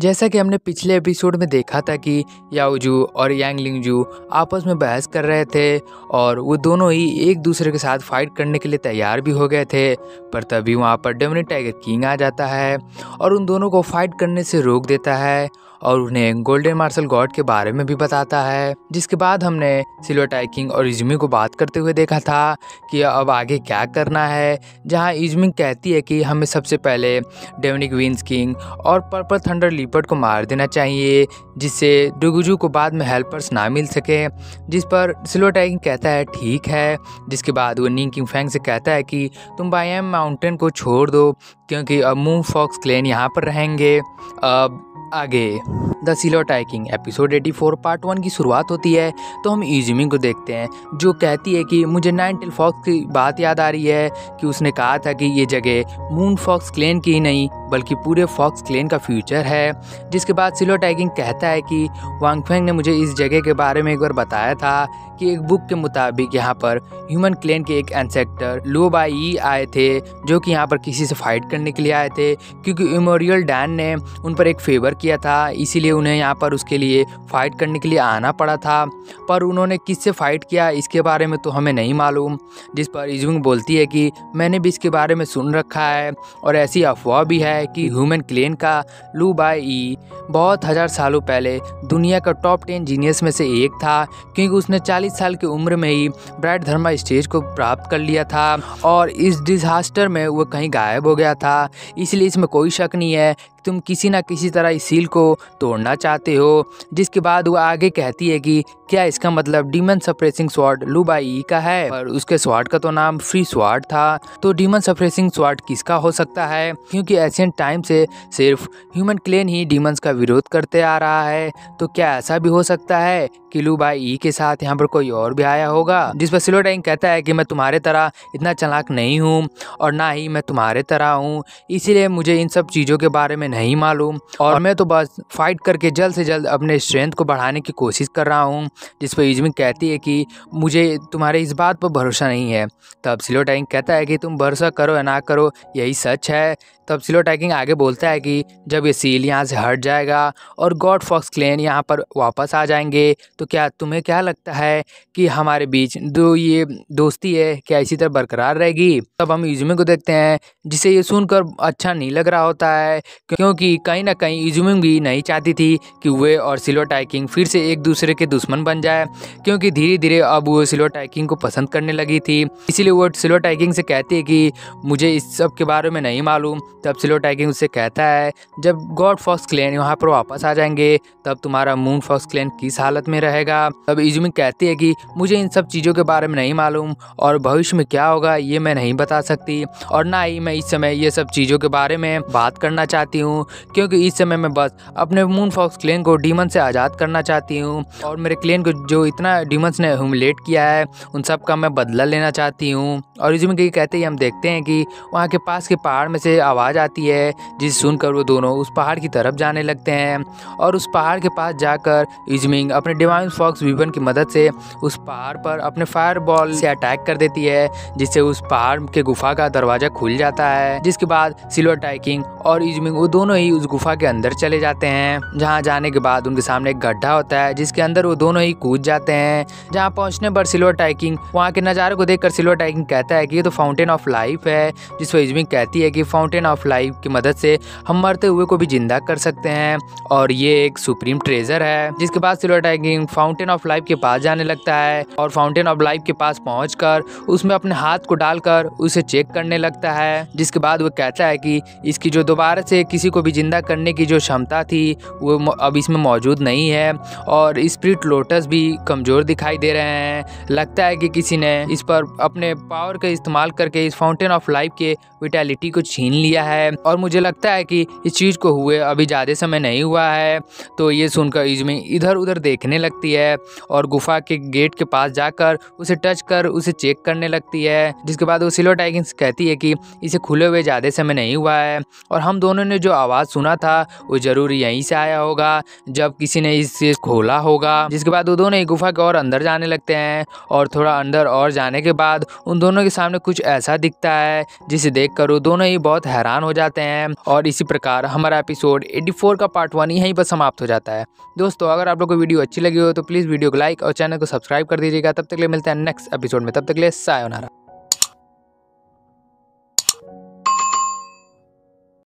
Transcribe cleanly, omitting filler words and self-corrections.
जैसा कि हमने पिछले एपिसोड में देखा था कि याओजू और यांग लिंगजू आपस में बहस कर रहे थे और वो दोनों ही एक दूसरे के साथ फाइट करने के लिए तैयार भी हो गए थे। पर तभी वहाँ पर डेमोनिक टाइगर किंग आ जाता है और उन दोनों को फाइट करने से रोक देता है और उन्हें गोल्डन मार्शल गॉड के बारे में भी बताता है। जिसके बाद हमने सिल्वर टाइगर किंग और इजुमी को बात करते हुए देखा था कि अब आगे क्या करना है, जहाँ इजुमी कहती है कि हमें सबसे पहले डेमोनिक विंस किंग और पर्पल थंडर लीपर्ड को मार देना चाहिए जिससे डुगुजू को बाद में हेल्पर्स ना मिल सके। जिस पर सिल्वर टाइगर कहता है ठीक है। जिसके बाद वो निंग किंग फैंग से कहता है कि तुम बायम माउंटेन को छोड़ दो क्योंकि अब मून फॉक्स क्लैन यहाँ पर रहेंगे। अब आगे the silver tiger king episode 84 part 1 की शुरुआत होती है तो हम इजुमी को देखते हैं जो कहती है कि मुझे नाइन टेल फॉक्स की बात याद आ रही है कि उसने कहा था कि ये जगह मून फॉक्स क्लैन की ही नहीं बल्कि पूरे फॉक्स क्लैन का फ्यूचर है। जिसके बाद सिल्वर टाइगर किंग कहता है कि वांग फेंग ने मुझे इस जगह के बारे में एक बार बताया था कि एक बुक के मुताबिक यहाँ पर ह्यूमन क्लैन के एक एंसेस्टर लो बाई आए थे जो कि यहाँ पर किसी से फाइट करने के लिए आए थे क्योंकि इमोरियल डैन ने उन पर एक फेवर किया था, इसीलिए उन्हें यहाँ पर उसके लिए फाइट करने के लिए आना पड़ा था। पर उन्होंने किससे फाइट किया इसके बारे में तो हमें नहीं मालूम। जिस पर इजुंग बोलती है कि मैंने भी इसके बारे में सुन रखा है और ऐसी अफवाह भी है कि ह्यूमन क्लैन का लू बाई बहुत हजार सालों पहले दुनिया का टॉप 10 जीनियस में से एक था क्योंकि उसने 40 साल की उम्र में ही ब्राइट धर्मा स्टेज को प्राप्त कर लिया था और इस डिजास्टर में वो कहीं गायब हो गया था। इसलिए इसमें कोई शक नहीं है तुम किसी ना किसी तरह इस सील को तोड़ना चाहते हो। जिसके बाद वो आगे कहती है कि क्या इसका मतलब डीमन सप्रेसिंग स्वॉर्ड लू बाई का है, पर उसके स्वॉर्ड का तो नाम फ्री स्वॉर्ड था। तो डीमन सप्रेसिंग स्वॉर्ड किसका हो सकता है क्योंकि एशियंट टाइम से सिर्फ ह्यूमन क्लैन ही डीमंस का विरोध करते आ रहा है। तो क्या ऐसा भी हो सकता है कि लू बाई के साथ यहाँ पर कोई और भी आया होगा। जिस पर सिल्वर टाइगर कहता है कि मैं तुम्हारे तरह इतना चालाक नहीं हूँ और ना ही मैं तुम्हारे तरह हूँ, इसीलिए मुझे इन सब चीज़ों के बारे में नहीं मालूम और मैं तो बस फाइट करके जल्द से जल्द अपने स्ट्रेंथ को बढ़ाने की कोशिश कर रहा हूँ। जिस पर इजुमी कहती है कि मुझे तुम्हारे इस बात पर भरोसा नहीं है। तब सिल्वर टाइगर कहता है कि तुम भरोसा करो या ना करो यही सच है। तब सिल्वर टाइगर आगे बोलता है कि जब ये सील यहाँ से हट जाएगा और गॉड फॉक्स क्लैन यहाँ पर वापस आ जाएंगे तो क्या तुम्हें क्या लगता है कि हमारे बीच ये दोस्ती है क्या इसी तरह बरकरार रहेगी। तब हम इजुमी को देखते हैं जिसे ये सुनकर अच्छा नहीं लग रहा होता है क्योंकि कहीं ना कहीं इजुमी भी नहीं चाहती थी कि वे और सिल्वर टाइगर किंग फिर से एक दूसरे के दुश्मन बन जाए क्योंकि धीरे धीरे अब वो सिल्वर टाइगर किंग को पसंद करने लगी थी। इसीलिए वो सिल्वर टाइगर किंग से कहती है कि मुझे इस सब के बारे में नहीं मालूम। तब सिल्वर टाइगर किंग उससे कहता है जब गॉड फॉक्स क्लैन यहाँ पर वापस आ जाएंगे तब तुम्हारा मून फॉक्स क्लैन किस हालत में रहेगा। तब इजुमी कहती है कि मुझे इन सब चीज़ों के बारे में नहीं मालूम और भविष्य में क्या होगा ये मैं नहीं बता सकती और ना ही मैं इस समय ये सब चीज़ों के बारे में बात करना चाहती हूँ क्योंकि इस समय मैं बस अपने मून फॉक्स क्लैन को डीमन से आज़ाद करना चाहती हूँ और मेरे क्लैन को जो इतना डीमंस ने ह्यूमिलेट किया है उन सब का मैं बदला लेना चाहती हूँ। और इजुमी के कहते ही हम देखते हैं कि वहाँ के पास के पहाड़ में से आवाज़ आती है जिसे सुनकर वो दोनों उस पहाड़ की तरफ जाने लगते हैं और उस पहाड़ के पास जाकर इजुमी अपने डिवाइन फॉक्स वीपन की मदद से उस पहाड़ पर अपने फायर बॉल से अटैक कर देती है जिससे उस पहाड़ के गुफा का दरवाजा खुल जाता है। जिसके बाद सिल्वर टाइगर किंग और इजुमी वो दोनों ही उस गुफा के अंदर चले जाते हैं जहाँ जाने के बाद उनके सामने एक गड्ढा होता है जिसके अंदर वो दोनों ही कूद जाते हैं। जहाँ पहुँचने पर सिल्वर टाइगर किंग वहाँ के नज़ारे को देखकर सिल्वर टाइगर किंग कहता है कि ये तो फाउंटेन ऑफ लाइफ है। जिस पर इजुमी कहती है कि फाउंटेन ऑफ लाइफ की मदद से हम मरते हुए को भी जिंदा कर सकते हैं और ये एक सुप्रीम ट्रेजर है। जिसके बाद silver tiger king fountain of life के पास जाने लगता है और फाउंटेन ऑफ लाइफ के पास पहुंचकर उसमें अपने हाथ को डालकर उसे चेक करने लगता है। जिसके बाद वो कहता है कि इसकी जो दोबारा से किसी को भी जिंदा करने की जो क्षमता थी वो अब इसमें मौजूद नहीं है और स्पिरिट लोटस भी कमज़ोर दिखाई दे रहे हैं। लगता है कि किसी ने इस पर अपने पावर का इस्तेमाल करके इस फाउंटेन ऑफ लाइफ के विटैलिटी को छीन लिया है और मुझे लगता है कि इस चीज़ को हुए अभी ज़्यादा समय नहीं हुआ है। तो ये सुनकर इजुमी इधर उधर देखने लगती है और गुफा के गेट के पास जाकर उसे टच कर उसे चेक करने लगती है। जिसके बाद वो सिल्वर टाइगर से कहती है कि इसे खुले हुए ज़्यादा समय नहीं हुआ है और हम दोनों ने जो आवाज़ सुना था वो ज़रूर यहीं से आया होगा जब किसी ने इसे खोला होगा। जिसके बाद वो दोनों गुफा के और अंदर जाने लगते हैं और थोड़ा अंदर और जाने के बाद उन दोनों के सामने कुछ ऐसा दिखता है जिसे देखकर वो दोनों ही बहुत हैरान हो जाते हैं। और इसी प्रकार हमारा एपिसोड 84 का पार्ट 1 यहीं पर समाप्त हो जाता है। दोस्तों अगर आप लोग को वीडियो अच्छी लगी हो तो प्लीज़ वीडियो को लाइक और चैनल को सब्सक्राइब कर दीजिएगा। तब तक के लिए मिलते हैं नेक्स्ट एपिसोड में, तब तक के लिए सायोनारा।